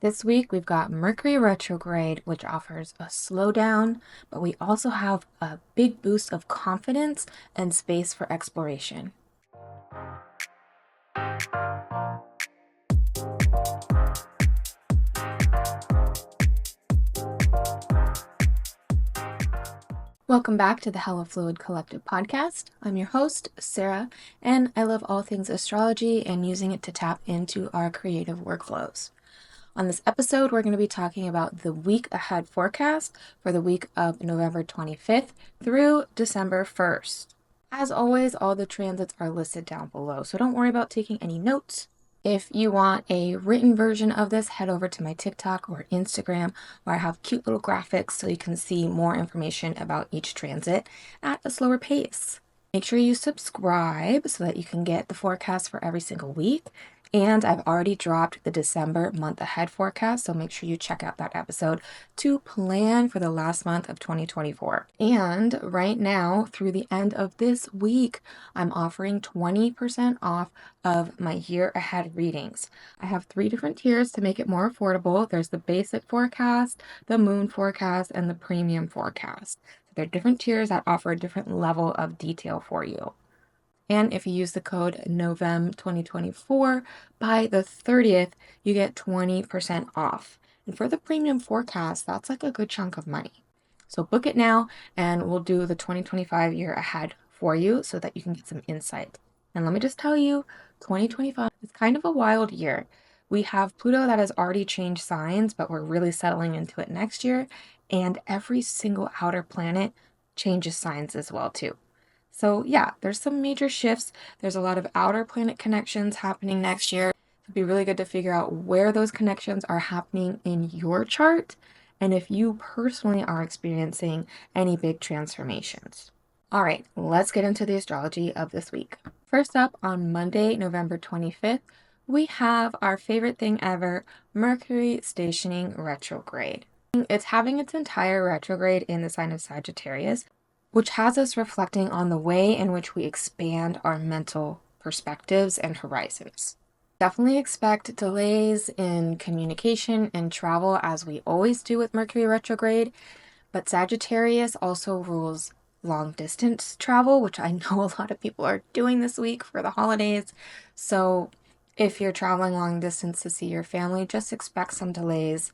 This week we've got Mercury retrograde, which offers a slowdown, but we also have a big boost of confidence and space for exploration. Welcome back to the Hella Fluid Collective podcast. I'm your host, Sarah, and I love all things astrology and using it to tap into our creative workflows. On this episode, we're going to be talking about the week ahead forecast for the week of November 25th through December 1st. As always, all the transits are listed down below, so don't worry about taking any notes. If you want a written version of this, head over to my TikTok or Instagram, where I have cute little graphics so you can see more information about each transit at a slower pace. Make sure you subscribe so that you can get the forecast for every single week. And I've already dropped the December month ahead forecast, so make sure you check out that episode to plan for the last month of 2024. And right now, through the end of this week, I'm offering 20% off of my year ahead readings. I have 3 different tiers to make it more affordable. There's the basic forecast, the moon forecast, and the premium forecast. So they're different tiers that offer a different level of detail for you. And if you use the code NOVEM2024 by the 30th, you get 20% off. And for the premium forecast, that's like a good chunk of money. So book it now and we'll do the 2025 year ahead for you so that you can get some insight. And let me just tell you, 2025 is kind of a wild year. We have Pluto that has already changed signs, but we're really settling into it next year. And every single outer planet changes signs as well too. So yeah, there's some major shifts. There's a lot of outer planet connections happening next year. It'd be really good to figure out where those connections are happening in your chart and if you personally are experiencing any big transformations. All right, let's get into the astrology of this week. First up, on Monday, November 25th, we have our favorite thing ever, Mercury stationing retrograde. It's having its entire retrograde in the sign of Sagittarius, which has us reflecting on the way in which we expand our mental perspectives and horizons. Definitely expect delays in communication and travel, as we always do with Mercury retrograde, but Sagittarius also rules long distance travel, which I know a lot of people are doing this week for the holidays. So if you're traveling long distance to see your family, just expect some delays.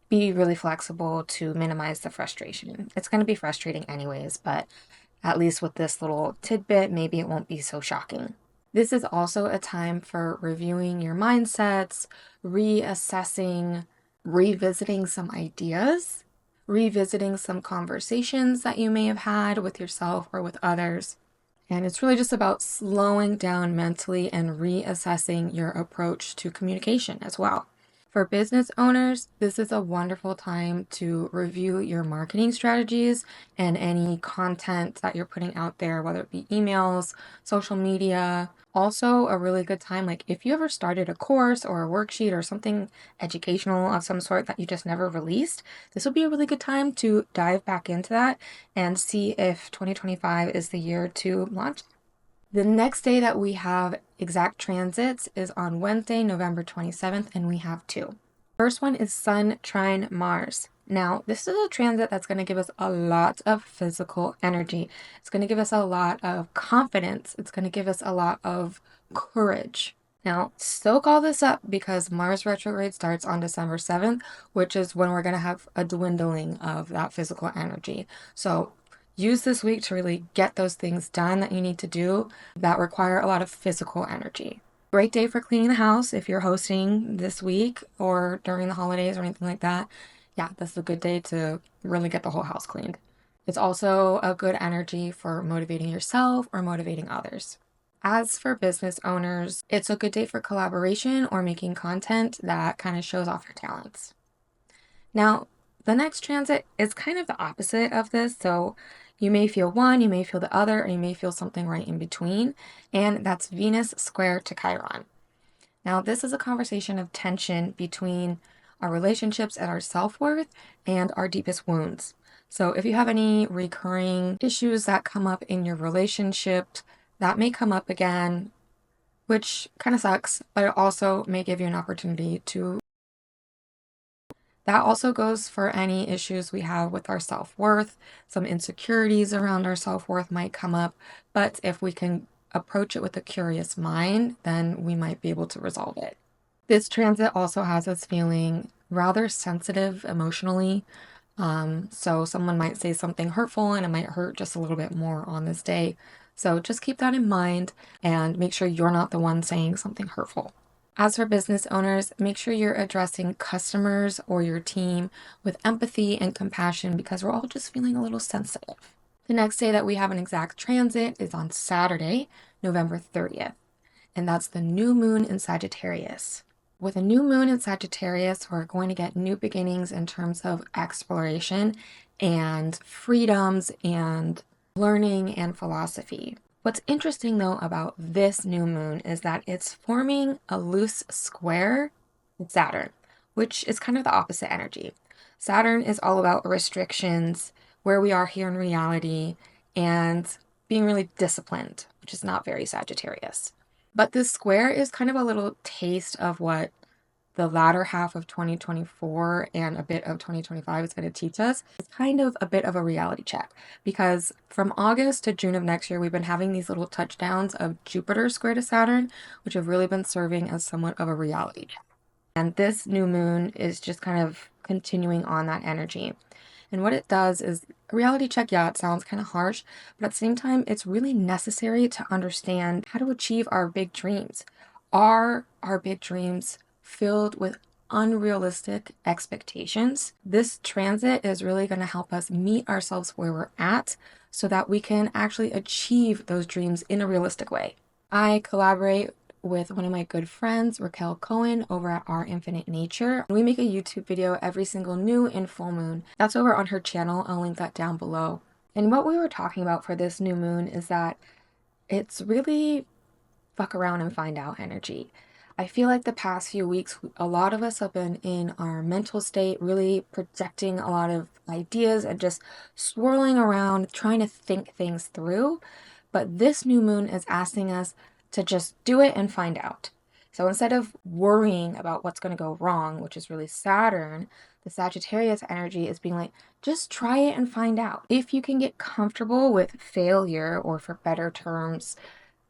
Be really flexible to minimize the frustration. It's going to be frustrating anyways, but at least with this little tidbit, maybe it won't be so shocking. This is also a time for reviewing your mindsets, reassessing, revisiting some ideas, revisiting some conversations that you may have had with yourself or with others. And it's really just about slowing down mentally and reassessing your approach to communication as well. For business owners, this is a wonderful time to review your marketing strategies and any content that you're putting out there, whether it be emails, social media. Also, a really good time, like if you ever started a course or a worksheet or something educational of some sort that you just never released, this would be a really good time to dive back into that and see if 2025 is the year to launch. The next day that we have exact transits is on Wednesday, November 27th, and we have 2. First one is Sun trine Mars. Now, this is a transit that's going to give us a lot of physical energy. It's going to give us a lot of confidence. It's going to give us a lot of courage. Now, soak all this up because Mars retrograde starts on December 7th, which is when we're going to have a dwindling of that physical energy. So use this week to really get those things done that you need to do that require a lot of physical energy. Great day for cleaning the house if you're hosting this week or during the holidays or anything like that. Yeah, this is a good day to really get the whole house cleaned. It's also a good energy for motivating yourself or motivating others. As for business owners, it's a good day for collaboration or making content that kind of shows off your talents. Now, the next transit is kind of the opposite of this. So you may feel one, you may feel the other, or you may feel something right in between. And that's Venus square to Chiron. Now, this is a conversation of tension between our relationships and our self-worth and our deepest wounds. So if you have any recurring issues that come up in your relationship, that may come up again, which kind of sucks, but it also may give you an opportunity to That also goes for any issues we have with our self-worth. Some insecurities around our self-worth might come up, but if we can approach it with a curious mind, then we might be able to resolve it. This transit also has us feeling rather sensitive emotionally. So someone might say something hurtful and it might hurt just a little bit more on this day. So just keep that in mind and make sure you're not the one saying something hurtful. As for business owners, make sure you're addressing customers or your team with empathy and compassion because we're all just feeling a little sensitive. The next day that we have an exact transit is on Saturday, November 30th, and that's the new moon in Sagittarius. With a new moon in Sagittarius, we're going to get new beginnings in terms of exploration and freedoms and learning and philosophy. What's interesting though about this new moon is that it's forming a loose square with Saturn, which is kind of the opposite energy. Saturn is all about restrictions, where we are here in reality, and being really disciplined, which is not very Sagittarius. But this square is kind of a little taste of what the latter half of 2024 and a bit of 2025 is going to teach us. It's kind of a bit of a reality check because from August to June of next year, we've been having these little touchdowns of Jupiter square to Saturn, which have really been serving as somewhat of a reality check. And this new moon is just kind of continuing on that energy. And what it does is a reality check, yeah, it sounds kind of harsh, but at the same time, it's really necessary to understand how to achieve our big dreams. Are our big dreams filled with unrealistic expectations? This transit is really going to help us meet ourselves where we're at so that we can actually achieve those dreams in a realistic way. I collaborate with one of my good friends, Raquel Cohen, over at Our Infinite Nature. We make a YouTube video every single new and full moon. That's over on her channel. I'll link that down below. And what we were talking about for this new moon is that it's really fuck around and find out energy. I feel like the past few weeks, a lot of us have been in our mental state, really projecting a lot of ideas and just swirling around, trying to think things through. But this new moon is asking us to just do it and find out. So instead of worrying about what's going to go wrong, which is really Saturn, the Sagittarius energy is being like, just try it and find out. If you can get comfortable with failure, or for better terms,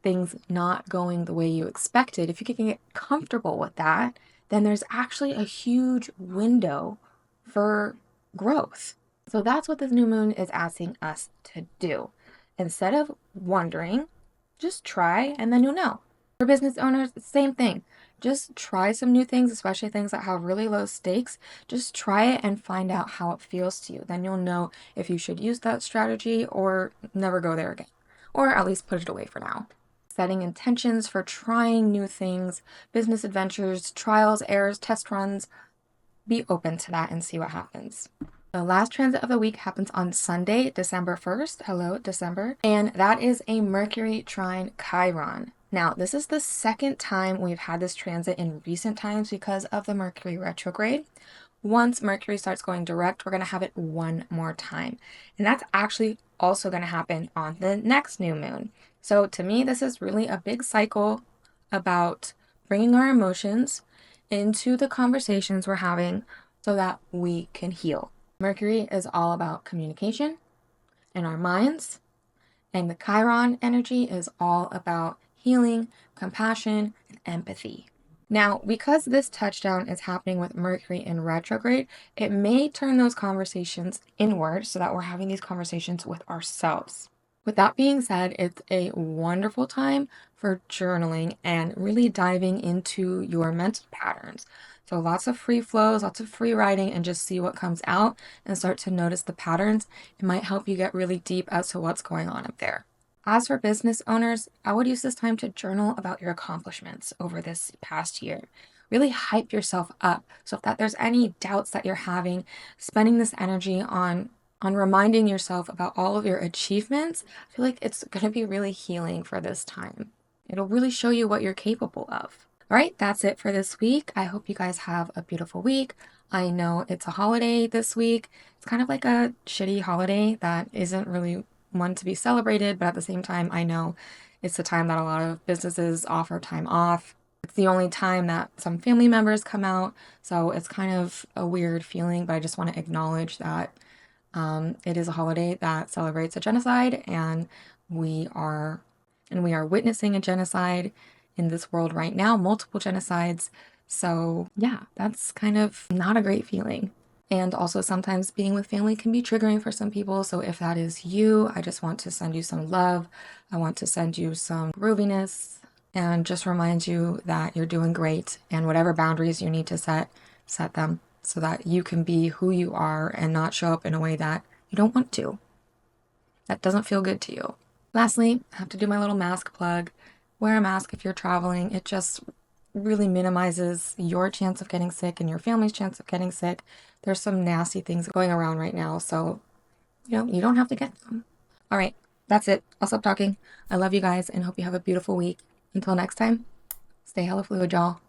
things not going the way you expected, if you can get comfortable with that, then there's actually a huge window for growth. So that's what this new moon is asking us to do. Instead of wondering, just try and then you'll know. For business owners, same thing. Just try some new things, especially things that have really low stakes. Just try it and find out how it feels to you. Then you'll know if you should use that strategy or never go there again, or at least put it away for now. Setting intentions for trying new things, business adventures, trials, errors, test runs. Be open to that and see what happens. The last transit of the week happens on Sunday, December 1st. Hello, December. And that is a Mercury trine Chiron. Now, this is the second time we've had this transit in recent times because of the Mercury retrograde. Once Mercury starts going direct, we're going to have it one more time. And that's actually also going to happen on the next new moon. So to me, this is really a big cycle about bringing our emotions into the conversations we're having so that we can heal. Mercury is all about communication in our minds, and the Chiron energy is all about healing, compassion, and empathy. Now, because this touchdown is happening with Mercury in retrograde, it may turn those conversations inward so that we're having these conversations with ourselves. With that being said, it's a wonderful time for journaling and really diving into your mental patterns. So lots of free flows, lots of free writing, and just see what comes out and start to notice the patterns. It might help you get really deep as to what's going on up there. As for business owners, I would use this time to journal about your accomplishments over this past year. Really hype yourself up. So if that there's any doubts that you're having, spending this energy on reminding yourself about all of your achievements, I feel like it's going to be really healing for this time. It'll really show you what you're capable of. All right, that's it for this week. I hope you guys have a beautiful week. I know it's a holiday this week. It's kind of like a shitty holiday that isn't really one to be celebrated, but at the same time, I know it's the time that a lot of businesses offer time off. It's the only time that some family members come out, so it's kind of a weird feeling, but I just want to acknowledge that it is a holiday that celebrates a genocide, and we are witnessing a genocide in this world right now, multiple genocides. So yeah, that's kind of not a great feeling. And also sometimes being with family can be triggering for some people. So if that is you, I just want to send you some love. I want to send you some grooviness and just remind you that you're doing great, and whatever boundaries you need to set them so that you can be who you are and not show up in a way that you don't want to. That doesn't feel good to you. Lastly, I have to do my little mask plug. Wear a mask if you're traveling. It just really minimizes your chance of getting sick and your family's chance of getting sick. There's some nasty things going around right now, so you don't have to get them. All right, that's it. I'll stop talking. I love you guys and hope you have a beautiful week. Until next time, stay hella fluid, y'all.